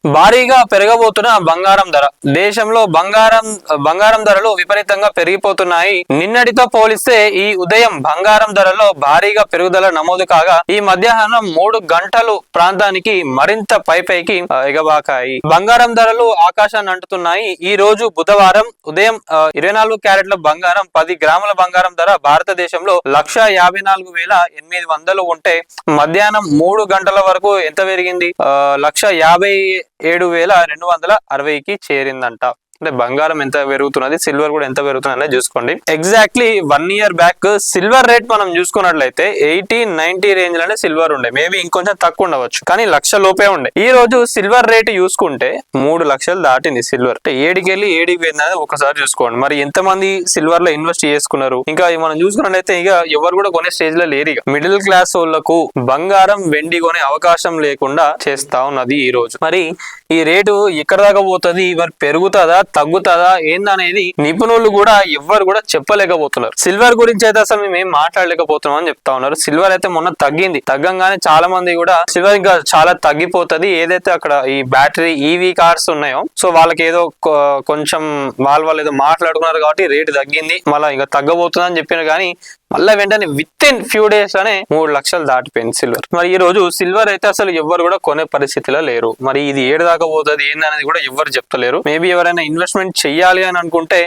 భారీగా పెరగబోతున్న బంగారం ధర. దేశంలో బంగారం ధరలు విపరీతంగా పెరిగిపోతున్నాయి. నిన్నటితో పోలిస్తే ఈ ఉదయం బంగారం ధరలో భారీగా పెరుగుదల నమోదు కాగా ఈ మధ్యాహ్నం 3 గంటలు ప్రాంతానికి మరింత పైకి ఎగబాకాయి. బంగారం ధరలు ఆకాశాన్ని అంటుతున్నాయి. ఈ రోజు బుధవారం ఉదయం 24 క్యారెట్ల బంగారం 10 గ్రాముల బంగారం ధర భారతదేశంలో 1,54,800 ఉంటే మధ్యాహ్నం 3 గంటల వరకు ఎంత పెరిగింది? 1,57,260కి చేరిందంట. అంటే బంగారం ఎంత పెరుగుతున్నది, సిల్వర్ కూడా ఎంత పెరుగుతున్నది అనేది చూసుకోండి. Exactly 1 year back silver rate మనం చూసుకున్నట్లయితే 80-90 రేంజ్ లోనే సిల్వర్ ఉండే, మేబీ ఇంకొంచెం తక్కువ ఉండవచ్చు, కానీ 1,00,000 లోపే ఉండే. ఈ రోజు సిల్వర్ రేట్ చూసుకుంటే 3 లక్షలు దాటింది సిల్వర్. అంటే 7కి వెళ్ళి 7కి పోయింది ఒకసారి చూసుకోండి. మరి ఎంతమంది సిల్వర్ లో ఇన్వెస్ట్ చేసుకున్నారు? ఇంకా మనం చూసుకున్నట్లయితే ఇక ఎవరు కూడా కొనే స్టేజ్ లో లేరు. ఇక మిడిల్ క్లాస్ వాళ్ళకు బంగారం వెండి కొనే అవకాశం లేకుండా చేస్తా ఉన్నది ఈ రోజు. మరి ఈ రేటు ఎక్కడ దాకా పోతుంది, మరి పెరుగుతుందా తగ్గుతుందా ఏందనేది నిపుణులు కూడా ఎవ్వరు కూడా చెప్పలేకపోతున్నారు. సిల్వర్ గురించి అయితే అసలు మేము ఏం మాట్లాడలేకపోతున్నాం అని చెప్తా ఉన్నారు. సిల్వర్ అయితే మొన్న తగ్గంగానే చాలా మంది కూడా సిల్వర్ ఇంకా చాలా తగ్గిపోతుంది, ఏదైతే అక్కడ ఈ బ్యాటరీ ఈవీ కార్స్ ఉన్నాయో సో వాళ్ళకి ఏదో కొంచెం వాళ్ళు ఏదో మాట్లాడుకున్నారు కాబట్టి రేటు తగ్గింది, మళ్ళీ ఇంకా తగ్గబోతుంది అని చెప్పిన కానీ మళ్ళీ వెంటనే విత్ ఇన్ ఫ్యూ డేస్ లోనే 3 లక్షలు దాటిపోయింది సిల్వర్. మరి ఈ రోజు సిల్వర్ అయితే అసలు ఎవ్వరు కూడా కొనే పరిస్థితిలో లేరు. మరి ఇది ఏడు దాకా పోతుంది ఏందనేది కూడా ఎవ్వరు చెప్తలేరు. మేబీ ఎవరైనా ఇన్వెస్ట్మెంట్ చెయ్యాలి అని అనుకుంటే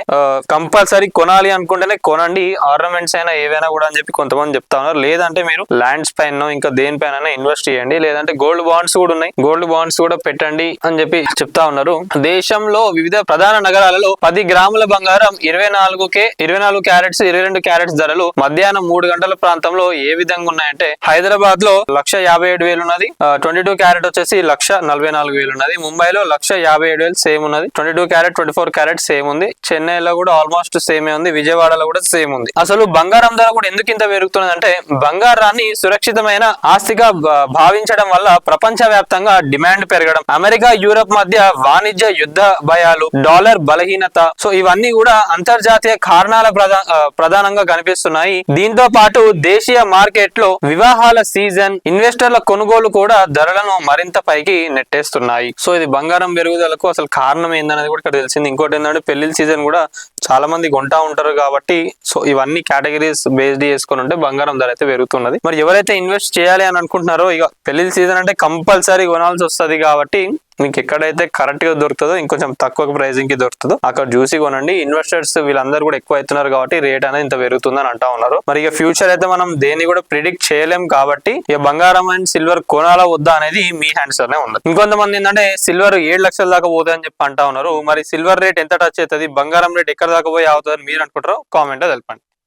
కంపల్సరీ కొనాలి అనుకుంటేనే కొనండి, ఆర్నమెంట్స్ అయినా ఏవైనా కూడా అని చెప్పి కొంతమంది చెప్తా ఉన్నారు. లేదంటే మీరు ల్యాండ్స్ పైన ఇంకా దేనిపైన ఇన్వెస్ట్ చేయండి, లేదంటే గోల్డ్ బాండ్స్ కూడా ఉన్నాయి, గోల్డ్ బాండ్స్ కూడా పెట్టండి అని చెప్పి చెప్తా ఉన్నారు. దేశంలో వివిధ ప్రధాన నగరాలలో 10 గ్రాముల బంగారం 24 క్యారెట్స్ 22 క్యారెట్స్ ధరలు మధ్యాహ్నం 3 గంటల ప్రాంతంలో ఏ విధంగా ఉన్నాయంటే హైదరాబాద్ లో 1,57,000 ఉన్నది, 22 క్యారెట్ వచ్చేసి 1,44,000 ఉన్నది, ముంబైలో 1,57,000 సేమ్ ఉన్నది, 22 క్యారెట్ 24 క్యారెట్ సేమ్ ఉంది, చెన్నైలో కూడా ఆల్మోస్ట్ సేమే ఉంది, విజయవాడలో కూడా సేమ్ ఉంది. అసలు బంగారం ధర కూడా ఎందుకు ఇంత పెరుగుతున్నది అంటే బంగారాన్ని సురక్షితమైన ఆస్తిగా భావించడం వల్ల ప్రపంచ వ్యాప్తంగా డిమాండ్ పెరగడం, అమెరికా యూరప్ మధ్య వాణిజ్య యుద్ధ భయాలు, డాలర్ బలహీనత, సో ఇవన్నీ కూడా అంతర్జాతీయ కారణాల ప్రధానంగా కనిపిస్తున్నాయి. దీంతో పాటు దేశీయ మార్కెట్ లో వివాహాల సీజన్, ఇన్వెస్టర్ల కొనుగోలు కూడా ధరలను మరింత పైకి నెట్టేస్తున్నాయి. సో ఇది బంగారం పెరుగుదలకు అసలు కారణం ఏందనేది కూడా ఇక్కడ తెలిసింది. ఇంకోటి ఏంటంటే పెళ్లి సీజన్ కూడా చాలా మంది కొంటా ఉంటారు కాబట్టి సో ఇవన్నీ కేటగిరీస్ బేస్డ్ చేసుకుని ఉంటే బంగారం ధర అయితే పెరుగుతున్నది. మరి ఎవరైతే ఇన్వెస్ట్ చేయాలి అని అనుకుంటున్నారో ఇక పెళ్లి సీజన్ అంటే కంపల్సరీ కొనాల్సి వస్తుంది కాబట్టి మీకు ఎక్కడైతే కరెక్ట్ గా దొరుకుతుందో ఇంకొంచెం తక్కువ ప్రైసింగ్ కి దొరుకుతుందో అక్కడ చూసి కొనండి. ఇన్వెస్టర్స్ వీళ్ళందరూ కూడా ఎక్కువ అవుతున్నారు కాబట్టి రేట్ అనేది ఇంత పెరుగుతుందని అంటా ఉన్నారు. మరి ఇక ఫ్యూచర్ అయితే మనం దేన్ని కూడా ప్రిడిక్ట్ చేయలేం కాబట్టి ఇక బంగారం అండ్ సిల్వర్ కొనాలా వద్దా అనేది మీ హ్యాండ్స్ లోనే ఉన్నది. ఇంకొంతమంది ఏంటంటే సిల్వర్ 7 లక్షల దాకా పోతుంది అని చెప్పి అంటా ఉన్నారు. మరి సిల్వర్ రేట్ ఎంత టచ్ అవుతుంది, బంగారం రేట్ ఎక్కడ దాకా పోయి అవుతుంది మీరు అనుకుంటారో కామెంట్ లో తెలపండి.